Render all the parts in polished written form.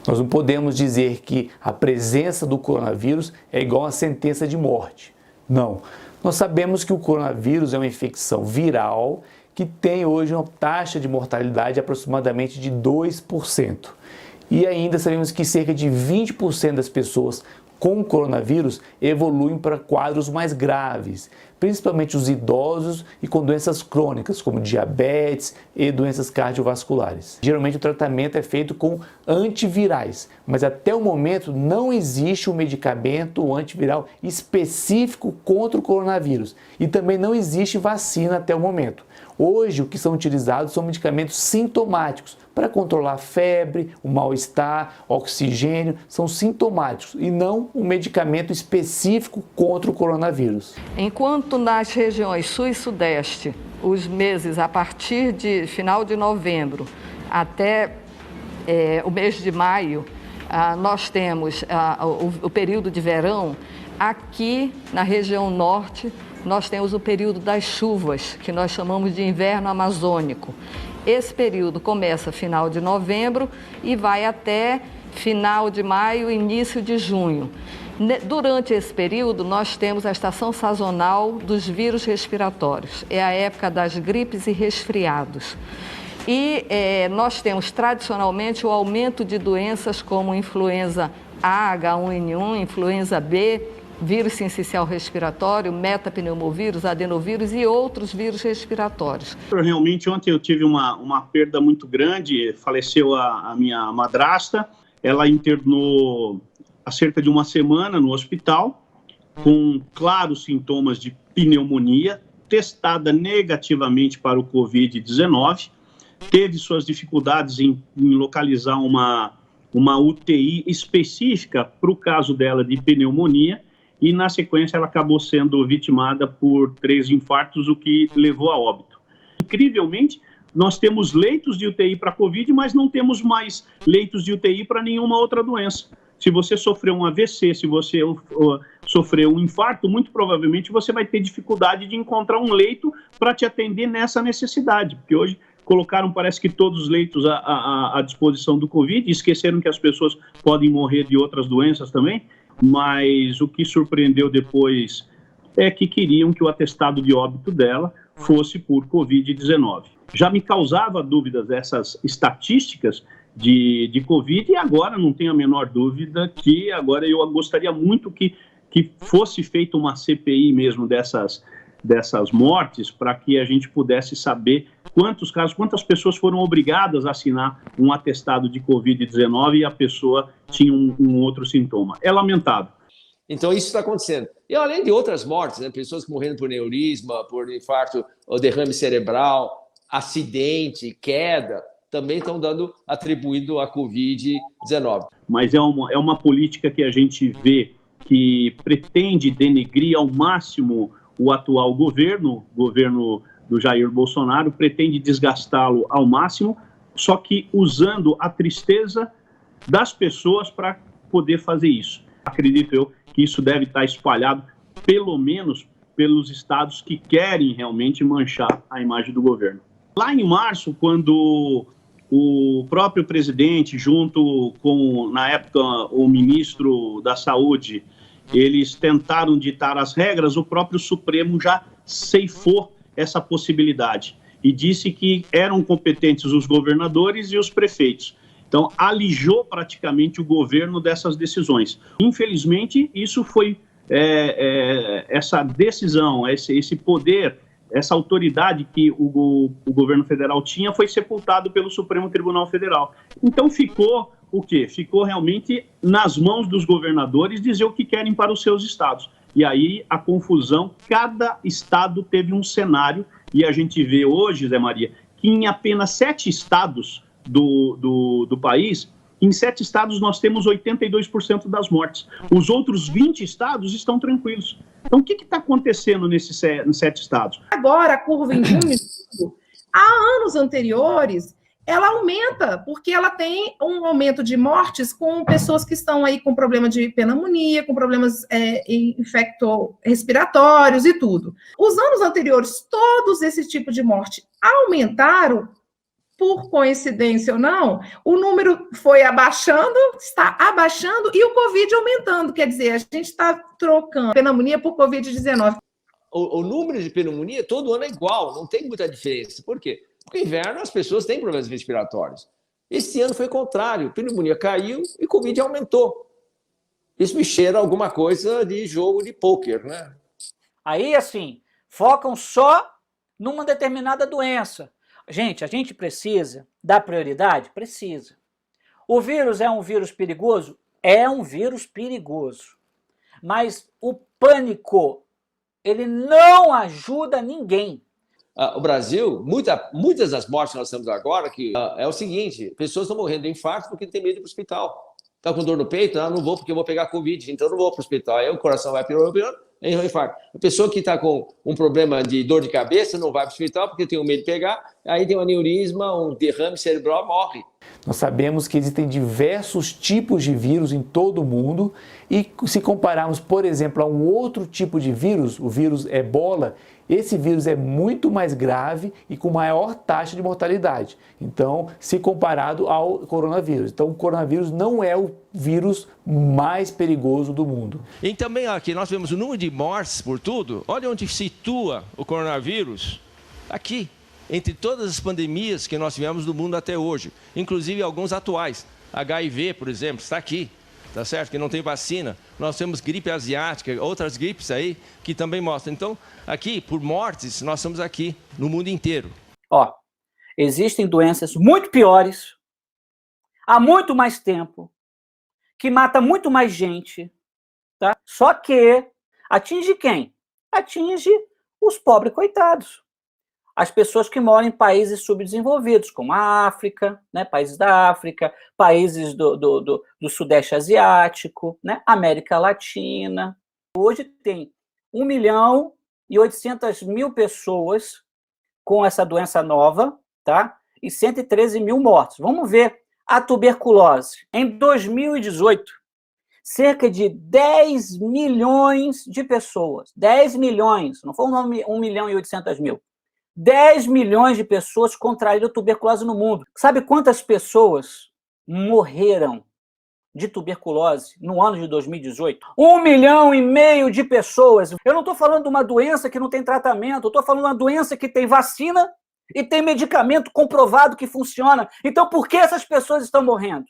Nós não podemos dizer que a presença do coronavírus é igual a sentença de morte. Não. Nós sabemos que o coronavírus é uma infecção viral que tem hoje uma taxa de mortalidade de aproximadamente de 2%. E ainda sabemos que cerca de 20% das pessoas com coronavírus evoluem para quadros mais graves, principalmente os idosos e com doenças crônicas, como diabetes e doenças cardiovasculares. Geralmente o tratamento é feito com antivirais, mas até o momento não existe um medicamento antiviral específico contra o coronavírus e também não existe vacina até o momento. Hoje, o que são utilizados são medicamentos sintomáticos para controlar a febre, o mal-estar, oxigênio, são sintomáticos e não um medicamento específico contra o coronavírus. Enquanto nas regiões sul e sudeste, os meses a partir de final de novembro até o mês de maio, nós temos o período de verão, aqui na região norte, nós temos o período das chuvas, que nós chamamos de inverno amazônico. Esse período começa final de novembro e vai até final de maio, início de junho. Durante esse período, nós temos a estação sazonal dos vírus respiratórios. É a época das gripes e resfriados. E nós temos tradicionalmente o aumento de doenças como influenza A, H1N1, influenza B, vírus sincicial respiratório, metapneumovírus, adenovírus e outros vírus respiratórios. Realmente, ontem eu tive uma perda muito grande, faleceu a minha madrasta, ela internou há cerca de uma semana no hospital, com claros sintomas de pneumonia, testada negativamente para o Covid-19, teve suas dificuldades em localizar uma UTI específica para o caso dela de pneumonia, e na sequência ela acabou sendo vitimada por 3 infartos, o que levou a óbito. Incrivelmente, nós temos leitos de UTI para Covid, mas não temos mais leitos de UTI para nenhuma outra doença. Se você sofreu um AVC, se você sofreu um infarto, muito provavelmente você vai ter dificuldade de encontrar um leito para te atender nessa necessidade, porque hoje colocaram, parece que todos os leitos à disposição do Covid, e esqueceram que as pessoas podem morrer de outras doenças também. Mas o que surpreendeu depois é que queriam que o atestado de óbito dela fosse por Covid-19. Já me causava dúvidas essas estatísticas de Covid, e agora não tenho a menor dúvida que agora eu gostaria muito que fosse feita uma CPI mesmo dessas mortes, para que a gente pudesse saber quantos casos, quantas pessoas foram obrigadas a assinar um atestado de Covid-19 e a pessoa tinha um outro sintoma. É lamentável. Então, isso está acontecendo. E além de outras mortes, né, pessoas morrendo por neurisma, por infarto ou derrame cerebral, acidente, queda, também estão atribuído à Covid-19. Mas é uma política que a gente vê que pretende denegrir ao máximo o atual governo do Jair Bolsonaro, pretende desgastá-lo ao máximo, só que usando a tristeza das pessoas para poder fazer isso. Acredito eu que isso deve estar espalhado, pelo menos pelos estados que querem realmente manchar a imagem do governo. Lá em março, quando o próprio presidente, junto com, na época, o ministro da Saúde, eles tentaram ditar as regras, o próprio Supremo já ceifou essa possibilidade e disse que eram competentes os governadores e os prefeitos. Então, alijou praticamente o governo dessas decisões. Infelizmente, isso foi essa decisão, esse poder, essa autoridade que o governo federal tinha foi sepultado pelo Supremo Tribunal Federal. Então, ficou o quê? Ficou realmente nas mãos dos governadores dizer o que querem para os seus estados. E aí a confusão, cada estado teve um cenário, e a gente vê hoje, Zé Maria, que em apenas 7 estados do país, em 7 estados nós temos 82% das mortes. Os outros 20 estados estão tranquilos. Então o que está acontecendo nesses 7 estados? Agora a curva em junho, há anos anteriores, ela aumenta, porque ela tem um aumento de mortes com pessoas que estão aí com problema de pneumonia, com problemas infecto-respiratórios e tudo. Os anos anteriores, todos esse tipo de morte aumentaram por coincidência ou não, o número foi abaixando, está abaixando, e o Covid aumentando. Quer dizer, a gente está trocando pneumonia por Covid-19. O número de pneumonia todo ano é igual, não tem muita diferença. Por quê? Porque no inverno as pessoas têm problemas respiratórios. Esse ano foi o contrário, pneumonia caiu e Covid aumentou. Isso me cheira alguma coisa de jogo de pôquer, né? Aí, assim, focam só numa determinada doença. Gente, a gente precisa dar prioridade? Precisa. O vírus é um vírus perigoso? É um vírus perigoso. Mas o pânico, ele não ajuda ninguém. O Brasil, muitas das mortes que nós temos agora, é o seguinte, pessoas estão morrendo de infarto porque tem medo de ir para o hospital. Está com dor no peito? Não vou porque eu vou pegar Covid, então não vou para o hospital. Aí o coração vai piorando, aí o infarto. A pessoa que está com um problema de dor de cabeça não vai para o hospital porque tem medo de pegar, aí tem um aneurisma, um derrame cerebral, morre. Nós sabemos que existem diversos tipos de vírus em todo o mundo e se compararmos, por exemplo, a um outro tipo de vírus, o vírus Ebola, esse vírus é muito mais grave e com maior taxa de mortalidade. Então, se comparado ao coronavírus. Então, o coronavírus não é o vírus mais perigoso do mundo. E também aqui nós vemos o número de mortes por tudo. Olha onde situa o coronavírus. Aqui, entre todas as pandemias que nós tivemos no mundo até hoje, inclusive alguns atuais. HIV, por exemplo, está aqui. Tá certo? Que não tem vacina. Nós temos gripe asiática, outras gripes aí que também mostram. Então, aqui, por mortes, nós estamos aqui no mundo inteiro. Ó, existem doenças muito piores, há muito mais tempo, que mata muito mais gente, tá? Só que atinge quem? Atinge os pobres coitados. As pessoas que moram em países subdesenvolvidos, como a África, né, países da África, países do Sudeste Asiático, né, América Latina. Hoje tem 1.800.000 pessoas com essa doença nova, tá? E 113 mil mortos. Vamos ver a tuberculose. Em 2018, cerca de 10 milhões de pessoas, 10 milhões, não foi 1.800.000, 10 milhões de pessoas contraíram tuberculose no mundo. Sabe quantas pessoas morreram de tuberculose no ano de 2018? 1,5 milhão de pessoas. Eu não estou falando de uma doença que não tem tratamento, eu estou falando de uma doença que tem vacina e tem medicamento comprovado que funciona. Então, por que essas pessoas estão morrendo?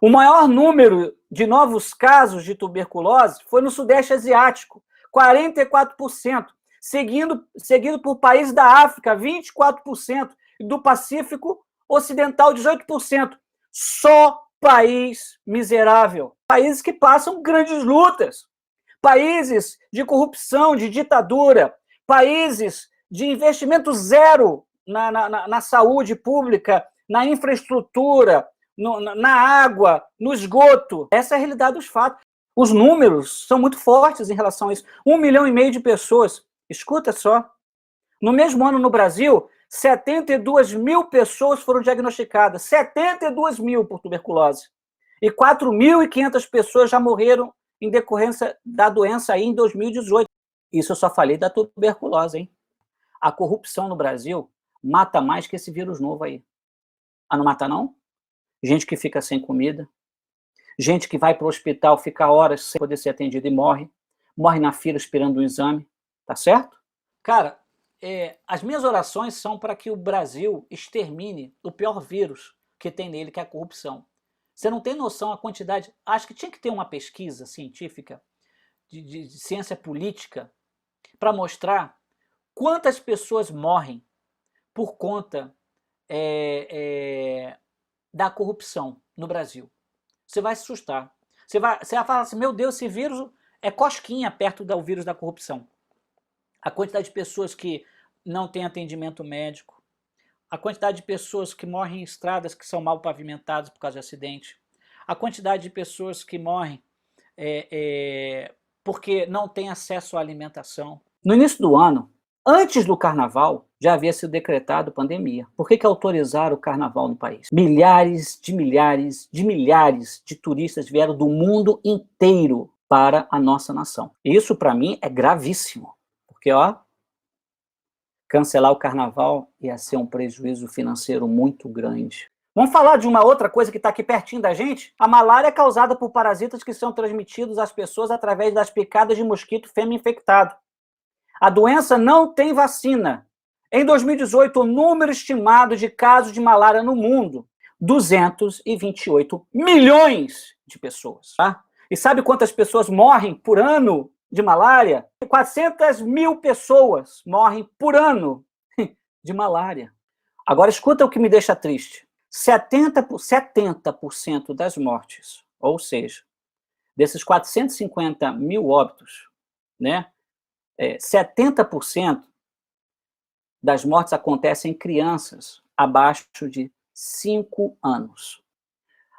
O maior número de novos casos de tuberculose foi no Sudeste Asiático, 44%. Seguido por países da África, 24%, e do Pacífico Ocidental, 18%. Só país miserável. Países que passam grandes lutas. Países de corrupção, de ditadura. Países de investimento zero na saúde pública, na infraestrutura, na água, no esgoto. Essa é a realidade dos fatos. Os números são muito fortes em relação a isso. 1,5 milhão de pessoas. Escuta só, no mesmo ano no Brasil, 72 mil pessoas foram diagnosticadas, 72 mil por tuberculose, e 4.500 pessoas já morreram em decorrência da doença aí em 2018. Isso eu só falei da tuberculose, hein? A corrupção no Brasil mata mais que esse vírus novo aí. Ah, não mata não? Gente que fica sem comida, gente que vai para o hospital, fica horas sem poder ser atendido e morre na fila esperando um exame. Tá certo? Cara, as minhas orações são para que o Brasil extermine o pior vírus que tem nele, que é a corrupção. Você não tem noção a quantidade... Acho que tinha que ter uma pesquisa científica de ciência política para mostrar quantas pessoas morrem por conta da corrupção no Brasil. Você vai se assustar. Você vai falar assim, meu Deus, esse vírus é cosquinha perto do vírus da corrupção. A quantidade de pessoas que não têm atendimento médico, a quantidade de pessoas que morrem em estradas que são mal pavimentadas por causa de acidente, a quantidade de pessoas que morrem porque não têm acesso à alimentação. No início do ano, antes do carnaval, já havia sido decretado pandemia. Por que autorizaram o carnaval no país? Milhares de turistas vieram do mundo inteiro para a nossa nação. Isso, para mim, é gravíssimo. Porque, ó, cancelar o carnaval ia ser um prejuízo financeiro muito grande. Vamos falar de uma outra coisa que está aqui pertinho da gente? A malária é causada por parasitas que são transmitidos às pessoas através das picadas de mosquito fêmea infectado. A doença não tem vacina. Em 2018, o número estimado de casos de malária no mundo, 228 milhões de pessoas. Tá? E sabe quantas pessoas morrem por ano de malária? 400 mil pessoas morrem por ano de malária. Agora, escuta o que me deixa triste. 70% das mortes, ou seja, desses 450 mil óbitos, né, 70% das mortes acontecem em crianças abaixo de 5 anos.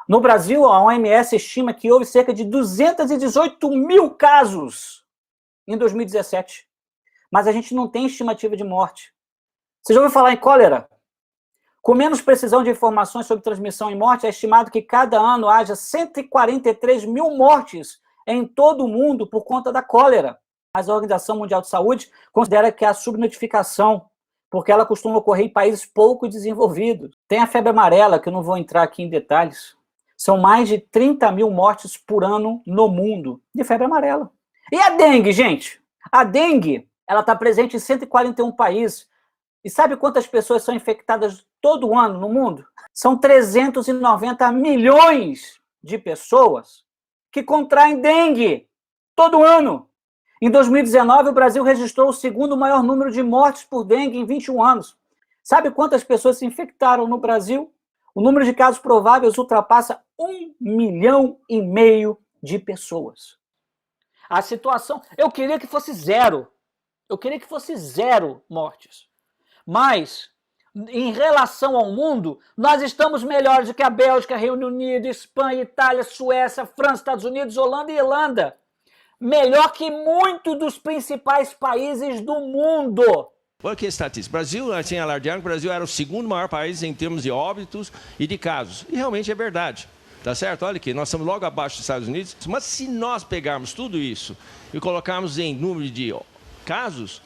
No Brasil, a OMS estima que houve cerca de 218 mil casos em 2017. Mas a gente não tem estimativa de morte. Você já ouviu falar em cólera? Com menos precisão de informações sobre transmissão e morte, é estimado que cada ano haja 143 mil mortes em todo o mundo por conta da cólera. Mas a Organização Mundial de Saúde considera que há subnotificação, porque ela costuma ocorrer em países pouco desenvolvidos. Tem a febre amarela, que eu não vou entrar aqui em detalhes. São mais de 30 mil mortes por ano no mundo de febre amarela. E a dengue, gente? A dengue, ela está presente em 141 países. E sabe quantas pessoas são infectadas todo ano no mundo? São 390 milhões de pessoas que contraem dengue todo ano. Em 2019, o Brasil registrou o segundo maior número de mortes por dengue em 21 anos. Sabe quantas pessoas se infectaram no Brasil? O número de casos prováveis ultrapassa 1,5 milhão de pessoas. A situação... Eu queria que fosse zero. Eu queria que fosse zero mortes. Mas, em relação ao mundo, nós estamos melhores do que a Bélgica, Reino Unido, Espanha, Itália, Suécia, França, Estados Unidos, Holanda e Irlanda. Melhor que muitos dos principais países do mundo. Olha que estatística. Brasil, assim, alardearam que o Brasil era o segundo maior país em termos de óbitos e de casos. E realmente é verdade. Tá certo? Olha aqui, nós estamos logo abaixo dos Estados Unidos. Mas se nós pegarmos tudo isso e colocarmos em número de casos...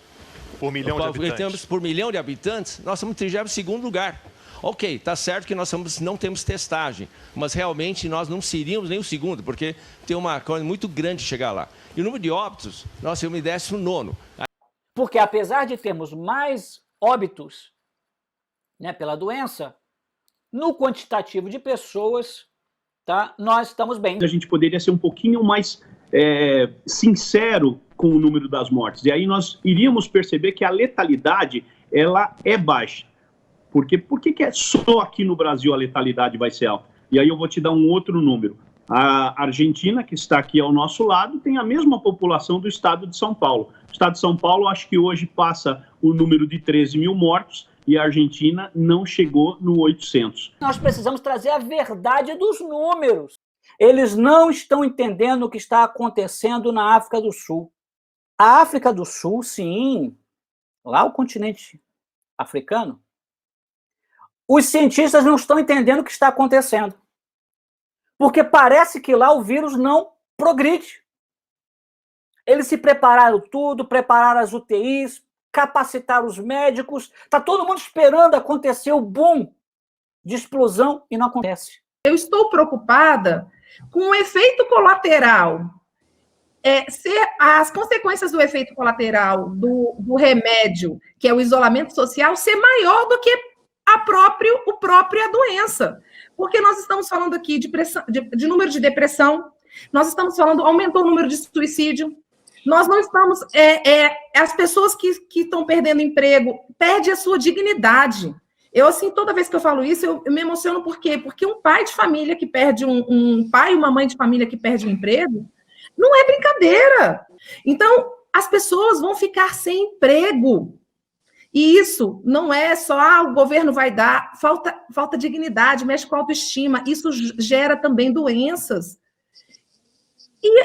Por milhão de habitantes. Por milhão de habitantes, nós estamos em 32º lugar. Ok, está certo que nós não temos testagem, mas realmente nós não seríamos nem o segundo, porque tem uma coisa muito grande de chegar lá. E o número de óbitos, nós seríamos em 19º. Porque apesar de termos mais óbitos, né, pela doença, no quantitativo de pessoas, tá, nós estamos bem. A gente poderia ser um pouquinho mais sincero com o número das mortes. E aí nós iríamos perceber que a letalidade, ela é baixa. Por que é só aqui no Brasil a letalidade vai ser alta? E aí eu vou te dar um outro número. A Argentina, que está aqui ao nosso lado, tem a mesma população do estado de São Paulo. O estado de São Paulo, acho que hoje passa o número de 13 mil mortos, e a Argentina não chegou no 800. Nós precisamos trazer a verdade dos números. Eles não estão entendendo o que está acontecendo na África do Sul. A África do Sul, sim, lá o continente africano, os cientistas não estão entendendo o que está acontecendo. Porque parece que lá o vírus não progride. Eles se prepararam tudo, prepararam as UTIs, capacitaram os médicos, está todo mundo esperando acontecer o boom de explosão e não acontece. Eu estou preocupada com o efeito colateral. As consequências do efeito colateral do remédio, que é o isolamento social, ser maior do que a própria doença. Porque nós estamos falando aqui de número de depressão, nós estamos falando, aumentou o número de suicídio, nós não estamos... as pessoas que estão perdendo emprego, perdem a sua dignidade. Eu, assim, toda vez que eu falo isso, eu me emociono. Por quê? Porque um pai de família que perde um pai e uma mãe de família que perde um emprego, não é brincadeira. Então, as pessoas vão ficar sem emprego. E isso não é só, o governo vai dar, falta dignidade, mexe com a autoestima, isso gera também doenças. E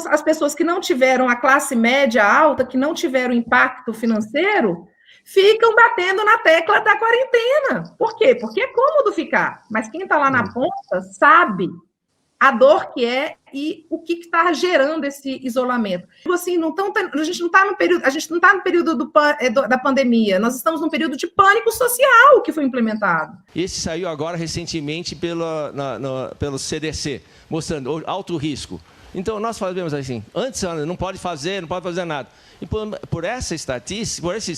as pessoas que não tiveram, a classe média alta, que não tiveram impacto financeiro, ficam batendo na tecla da quarentena. Por quê? Porque é cômodo ficar, mas quem está lá na ponta sabe a dor que é e o que está gerando esse isolamento. Assim, a gente não está no período da pandemia, nós estamos num período de pânico social que foi implementado. Esse saiu agora recentemente pelo CDC, mostrando alto risco. Então, nós fazemos assim, antes não pode fazer nada. E por essa estatística, por esse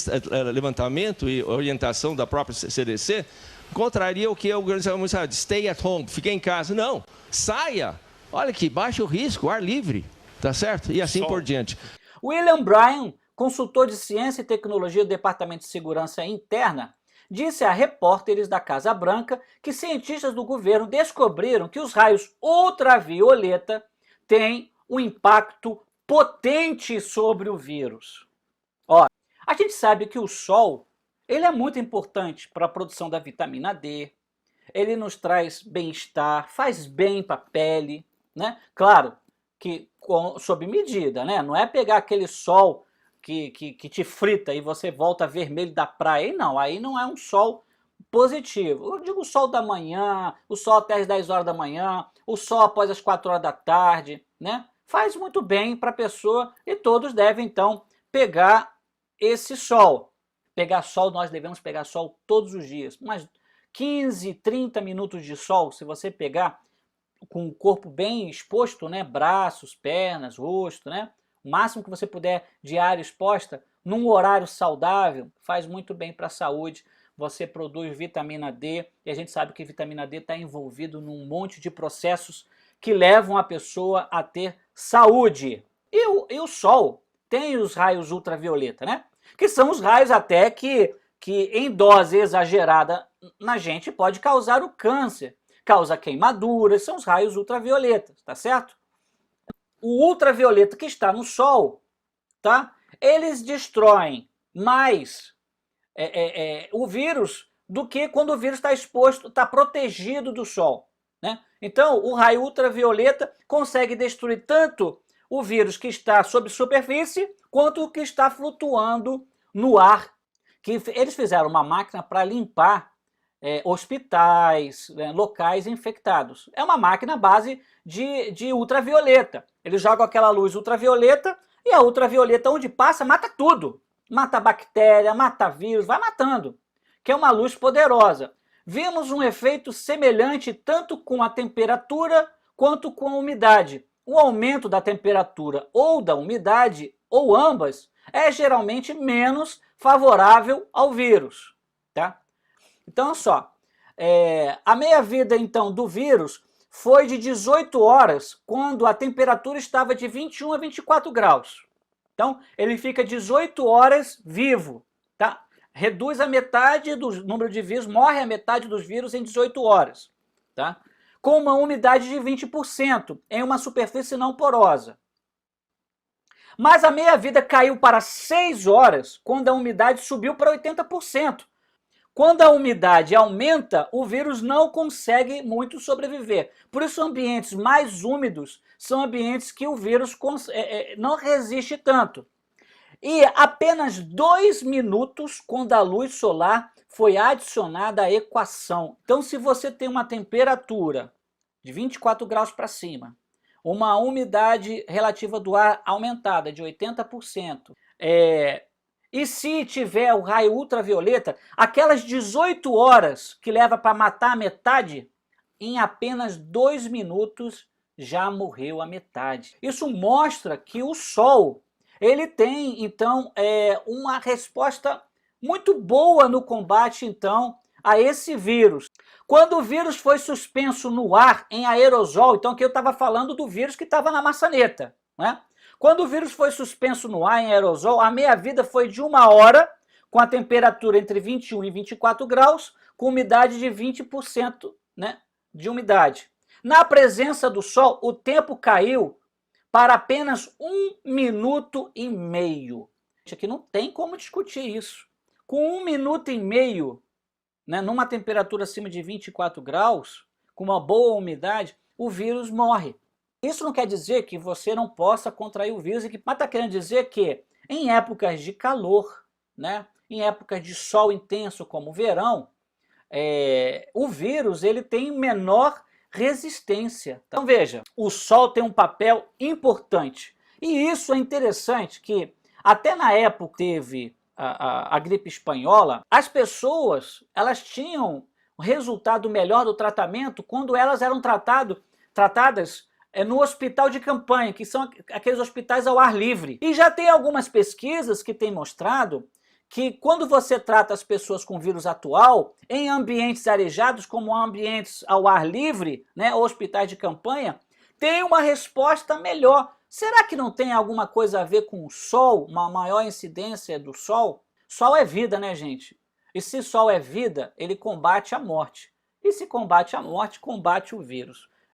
levantamento e orientação da própria CDC, contraria o que a Organização Mundial de stay at home, fique em casa. Não, saia. Olha que baixa o risco, ar livre, tá certo? E assim por diante. William Bryan, consultor de ciência e tecnologia do Departamento de Segurança Interna, disse a repórteres da Casa Branca que cientistas do governo descobriram que os raios ultravioleta têm um impacto potente sobre o vírus. Ó, a gente sabe que o sol ele é muito importante para a produção da vitamina D, ele nos traz bem-estar, faz bem para a pele, né? Claro que sob medida, né? Não é pegar aquele sol que te frita e você volta vermelho da praia, não, aí não é um sol positivo. Eu digo o sol da manhã, o sol até as 10 horas da manhã, o sol após as 4 horas da tarde, né? Faz muito bem para a pessoa e todos devem, então, pegar esse sol. Pegar sol, nós devemos pegar sol todos os dias. Mas 15, 30 minutos de sol, se você pegar com o corpo bem exposto, né? Braços, pernas, rosto, né? O máximo que você puder de área exposta, num horário saudável, faz muito bem para a saúde. Você produz vitamina D, e a gente sabe que vitamina D está envolvido num monte de processos que levam a pessoa a ter saúde. E o sol tem os raios ultravioleta, né? Que são os raios até que em dose exagerada na gente pode causar o câncer, causa queimaduras, são os raios ultravioletas, tá certo? O ultravioleta que está no sol, tá? Eles destroem mais o vírus do que quando o vírus está exposto, está protegido do sol, né? Então, o raio ultravioleta consegue destruir tanto o vírus que está sob superfície quanto o que está flutuando no ar. Que eles fizeram uma máquina para limpar hospitais, locais infectados. É uma máquina à base de ultravioleta. Eles jogam aquela luz ultravioleta e a ultravioleta, onde passa, mata tudo. Mata bactéria, mata vírus, vai matando. Que é uma luz poderosa. Vimos um efeito semelhante tanto com a temperatura quanto com a umidade. O aumento da temperatura ou da umidade, ou ambas, é geralmente menos favorável ao vírus, tá? Então, olha só, a meia-vida, então, do vírus foi de 18 horas, quando a temperatura estava de 21 a 24 graus. Então, ele fica 18 horas vivo, tá? Reduz a metade do número de vírus, morre a metade dos vírus em 18 horas, tá? Com uma umidade de 20% em uma superfície não porosa. Mas a meia-vida caiu para 6 horas quando a umidade subiu para 80%. Quando a umidade aumenta, o vírus não consegue muito sobreviver. Por isso, ambientes mais úmidos são ambientes que o vírus não resiste tanto. E apenas 2 minutos quando a luz solar foi adicionada à equação. Então, se você tem uma temperatura de 24 graus para cima, uma umidade relativa do ar aumentada de 80%, e se tiver o raio ultravioleta, aquelas 18 horas que leva para matar a metade, em apenas 2 minutos já morreu a metade. Isso mostra que o Sol ele tem, então, uma resposta muito boa no combate, então, a esse vírus. Quando o vírus foi suspenso no ar, em aerosol, então aqui eu estava falando do vírus que estava na maçaneta, né? Quando o vírus foi suspenso no ar, em aerosol, a meia-vida foi de 1 hora, com a temperatura entre 21 e 24 graus, com umidade de 20%, né, de umidade. Na presença do Sol, o tempo caiu para apenas 1 minuto e meio. Aqui não tem como discutir isso. Com 1 minuto e meio, né, numa temperatura acima de 24 graus, com uma boa umidade, o vírus morre. Isso não quer dizer que você não possa contrair o vírus, mas está querendo dizer que em épocas de calor, né, em épocas de sol intenso como o verão, o vírus ele tem menor resistência. Então veja, o sol tem um papel importante. E isso é interessante que até na época que teve a gripe espanhola, as pessoas elas tinham um resultado melhor do tratamento quando elas eram tratadas no hospital de campanha, que são aqueles hospitais ao ar livre. E já tem algumas pesquisas que têm mostrado que quando você trata as pessoas com vírus atual em ambientes arejados, como ambientes ao ar livre, né, ou hospitais de campanha, tem uma resposta melhor. Será que não tem alguma coisa a ver com o sol, uma maior incidência do sol? Sol é vida, né, gente? E se sol é vida, ele combate a morte. E se combate a morte, combate o vírus.